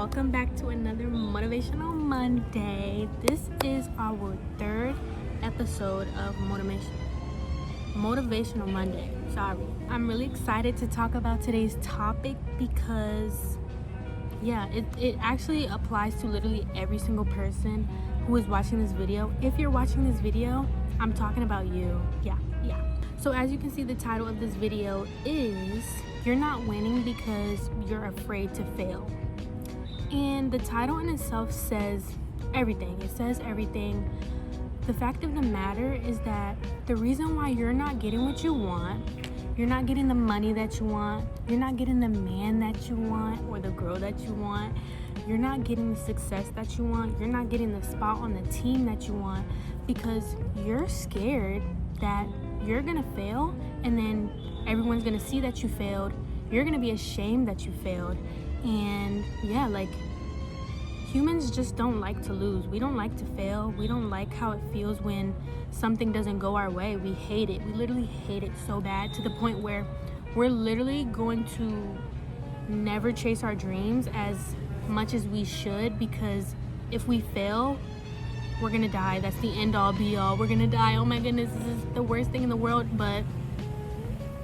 welcome back to another Motivational Monday. This is our third episode of Motivational Monday. I'm really excited to talk about today's topic because it actually applies to literally every single person who is watching this video. If you're watching this video, I'm talking about you. Yeah. So as you can see, the title of this video is You're Not Winning Because You're Afraid to Fail. And the title in itself says everything. It says everything. The fact of the matter is that the reason why you're not getting what you want, you're not getting the money that you want, you're not getting the man that you want or the girl that you want, you're not getting the success that you want, you're not getting the spot on the team that you want because you're scared that you're gonna fail and then everyone's gonna see that you failed. You're gonna be ashamed that you failed. And humans just don't like to lose. We don't like to fail. We don't like how it feels when something doesn't go our way. We hate it. We literally hate it so bad to the point where we're literally going to never chase our dreams as much as we should, because if we fail, we're gonna die. That's the end all be all. We're gonna die. Oh my goodness, this is the worst thing in the world. But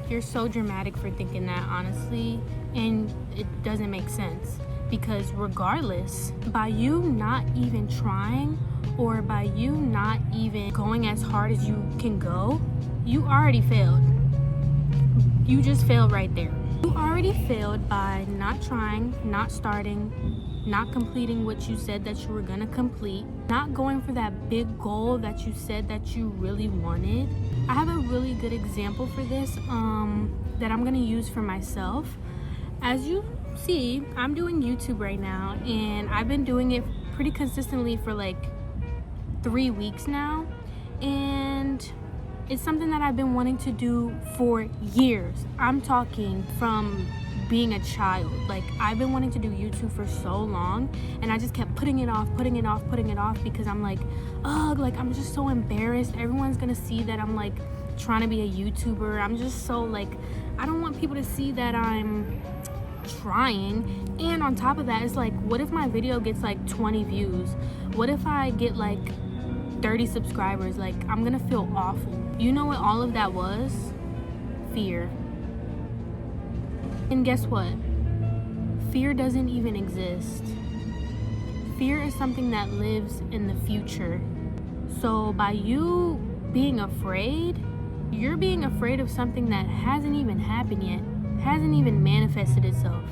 you're so dramatic for thinking that, honestly, and it doesn't make sense. Because regardless, by you not even trying or by you not even going as hard as you can go, you already failed. You just failed right there. You already failed by not trying, not starting, not completing what you said that you were gonna complete, not going for that big goal that you said that you really wanted. I have a really good example for this that I'm gonna use for myself. As you see, I'm doing YouTube right now, and I've been doing it pretty consistently for like 3 weeks now, and it's something that I've been wanting to do for years. I'm talking from being a child. Like, I've been wanting to do YouTube for so long, and I just kept putting it off because I'm like, I'm just so embarrassed. Everyone's gonna see that I'm like trying to be a YouTuber. I'm just so like, I don't want people to see that I'm trying. And on top of that, it's like, what if my video gets like 20 views? What if I get like 30 subscribers? Like, I'm gonna feel awful. You know what all of that was? Fear. And guess what? Fear doesn't even exist. Fear is something that lives in the future. So by you being afraid, you're being afraid of something that hasn't even happened yet, hasn't even manifested itself.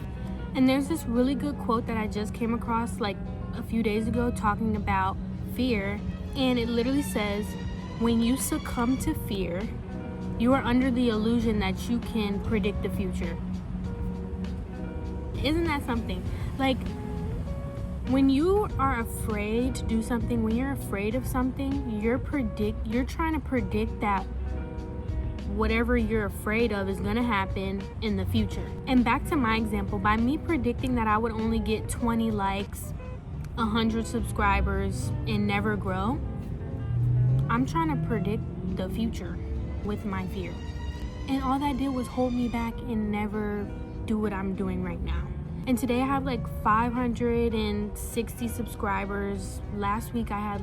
And there's this really good quote that I just came across like a few days ago talking about fear, and it literally says, when you succumb to fear, you are under the illusion that you can predict the future. Isn't that something? Like, when you are afraid to do something, when you're afraid of something, you're trying to predict that whatever you're afraid of is gonna happen in the future. And back to my example, by me predicting that I would only get 20 likes, 100 subscribers, and never grow, I'm trying to predict the future with my fear. And all that did was hold me back and never do what I'm doing right now. And today I have like 560 subscribers. Last week I had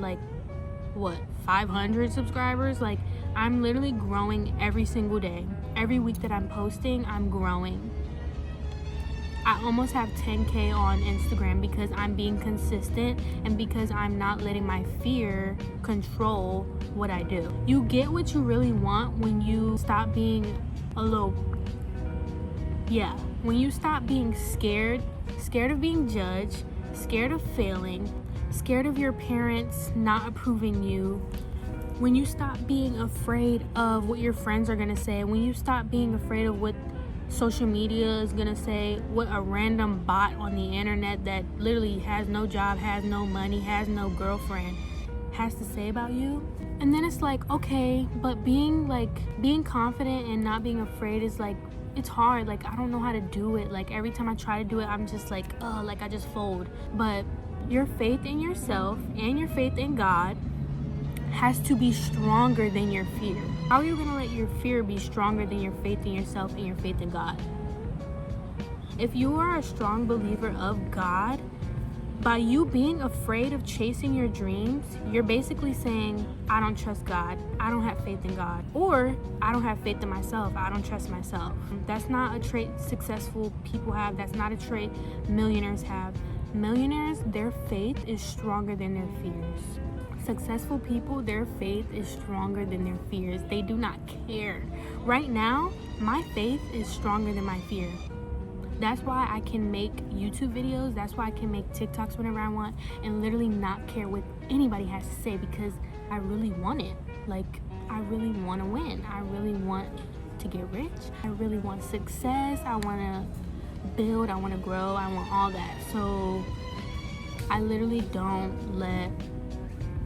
500 subscribers. Like, I'm literally growing every single day. Every week that I'm posting, I'm growing. I almost have 10K on Instagram because I'm being consistent and because I'm not letting my fear control what I do. You get what you really want when you stop being when you stop being scared of being judged, scared of failing, scared of your parents not approving you, when you stop being afraid of what your friends are gonna say, when you stop being afraid of what social media is gonna say, what a random bot on the internet that literally has no job, has no money, has no girlfriend has to say about you. And then it's like, okay, but being confident and not being afraid is like, it's hard. Like, I don't know how to do it. Like, every time I try to do it, I'm just like, I just fold. But your faith in yourself and your faith in God has to be stronger than your fear. How are you going to let your fear be stronger than your faith in yourself and your faith in God? If you are a strong believer of God, By you being afraid of chasing your dreams, you're basically saying, I don't trust God. I don't have faith in God. Or I don't have faith in myself. I don't trust myself. That's not a trait successful people have. That's not a trait millionaires have. Millionaires, their faith is stronger than their fears. Successful people, their faith is stronger than their fears. They do not care. Right now, my faith is stronger than my fear. That's why I can make YouTube videos. That's why I can make TikToks whenever I want and literally not care what anybody has to say, because I really want it. Like, I really want to win. I really want to get rich. I really want success. I want to build. I want to grow. I want all that. So I literally don't let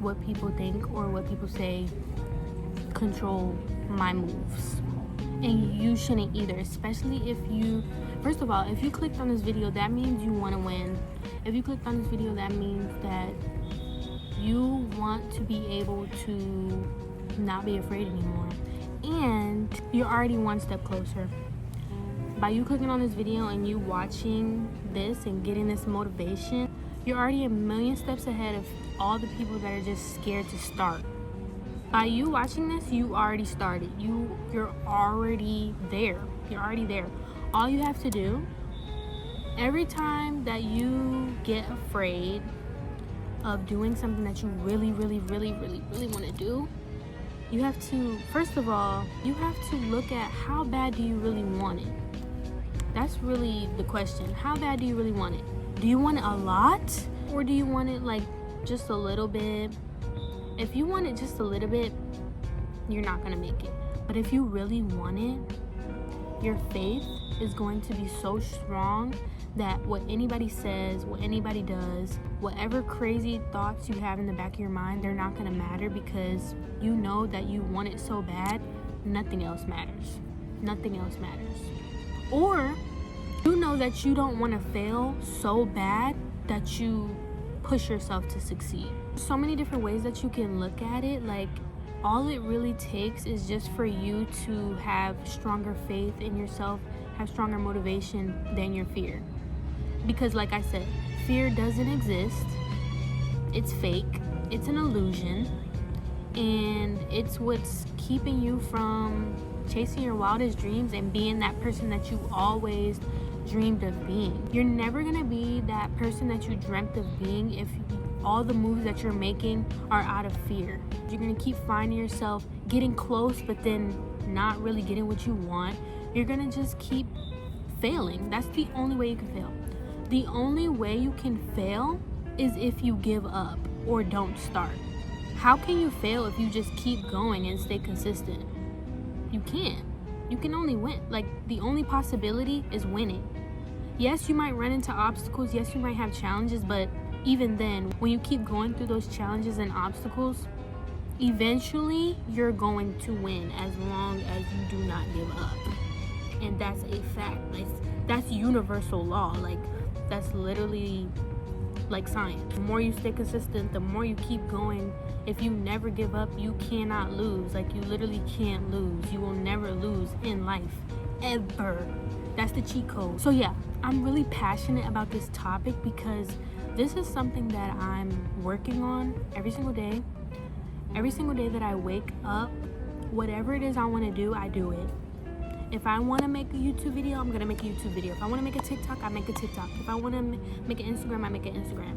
what people think or what people say control my moves. And you shouldn't either, especially if you, first of all, if you clicked on this video, that means you want to win. If you clicked on this video, that means that you want to be able to not be afraid anymore. And you're already one step closer. By you clicking on this video and you watching this and getting this motivation, you're already a million steps ahead of all the people that are just scared to start. By you watching this, you already started. You're already there. You're already there. All you have to do, every time that you get afraid of doing something that you really want to do, you have to, first of all, you have to look at how bad do you really want it. That's really the question. How bad do you really want it? Do you want it a lot? Or do you want it like just a little bit? If you want it just a little bit, you're not gonna make it. But if you really want it, your faith is going to be so strong that what anybody says, what anybody does, whatever crazy thoughts you have in the back of your mind, they're not gonna matter, because you know that you want it so bad, nothing else matters. Nothing else matters. Or you know that you don't want to fail so bad that you push yourself to succeed. So many different ways that you can look at it. Like, all it really takes is just for you to have stronger faith in yourself, have stronger motivation than your fear. Because like I said, fear doesn't exist. It's fake. It's an illusion. And it's what's keeping you from chasing your wildest dreams and being that person that you always dreamed of being. You're never gonna be that person that you dreamt of being if all the moves that you're making are out of fear. You're gonna keep finding yourself getting close but then not really getting what you want. You're gonna just keep failing. That's the only way you can fail. The only way you can fail is if you give up or don't start. How can you fail if you just keep going and stay consistent? You can't. You can only win. Like, the only possibility is winning. Yes, you might run into obstacles. Yes, you might have challenges, but even then, when you keep going through those challenges and obstacles, eventually you're going to win as long as you do not give up. And that's a fact. That's universal law. Like, that's literally like science. The more you stay consistent, the more you keep going. If you never give up, you cannot lose. Like, you literally can't lose. You will never lose in life, ever. That's the cheat code. So yeah, I'm really passionate about this topic because this is something that I'm working on every single day. Every single day that I wake up, whatever it is I want to do, I do it. If I want to make a YouTube video, I'm going to make a YouTube video. If I want to make a TikTok, I make a TikTok. If I want to make an Instagram, I make an Instagram.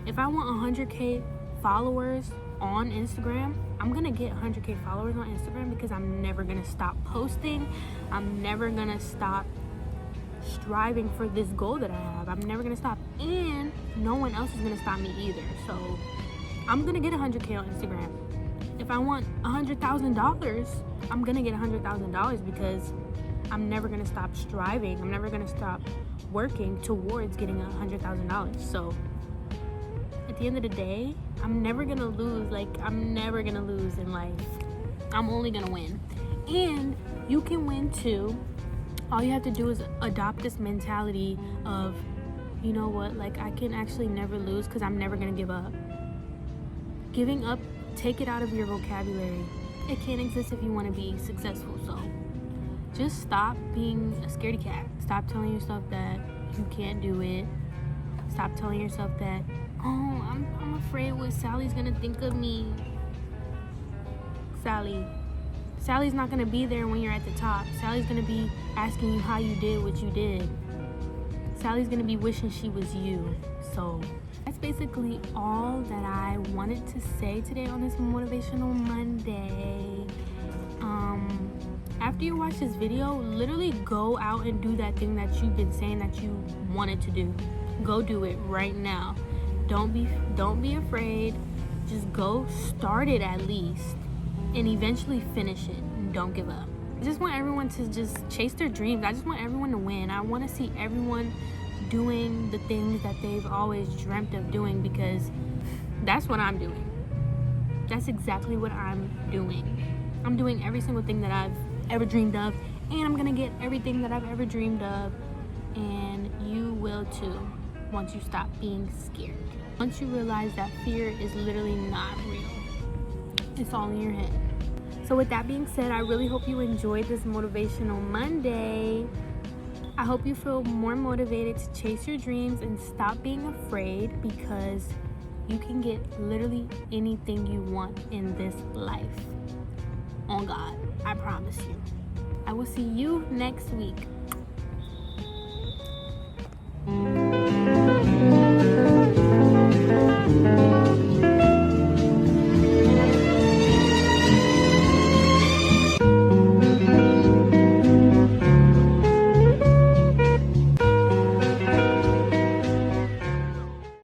If I want 100K followers on Instagram, I'm going to get 100K followers on Instagram, because I'm never going to stop posting. I'm never going to stop striving for this goal that I have. I'm never going to stop. And no one else is going to stop me either. So I'm going to get 100K on Instagram. If I want $100,000, I'm going to get $100,000, because I'm never going to stop striving. I'm never going to stop working towards getting $100,000. So at the end of the day, I'm never going to lose. Like, I'm never going to lose in life. I'm only going to win. And you can win too. All you have to do is adopt this mentality of, you know what, like, I can actually never lose, because I'm never going to give up. Giving up, take it out of your vocabulary. It can't exist if you want to be successful. So just stop being a scaredy cat. Stop telling yourself that you can't do it. Stop telling yourself that, oh, I'm afraid what Sally's gonna think of me. Sally's not gonna be there when you're at the top. Sally's gonna be asking you how you did what you did. Sally's gonna be wishing she was you. So that's basically all that I wanted to say today on this Motivational Monday. After you watch this video, literally go out and do that thing that you've been saying that you wanted to do. Go do it right now. Don't be afraid. Just go start it at least, and eventually finish it. And don't give up. I just want everyone to just chase their dreams. I just want everyone to win. I want to see everyone doing the things that they've always dreamt of doing, because that's what I'm doing. That's exactly what I'm doing. I'm doing every single thing that I've ever dreamed of, and I'm gonna get everything that I've ever dreamed of, and you will too once you stop being scared. Once you realize that fear is literally not real. It's all in your head. So with that being said, I really hope you enjoyed this Motivational Monday. I hope you feel more motivated to chase your dreams and stop being afraid, because you can get literally anything you want in this life. On God, I promise you. I will see you next week.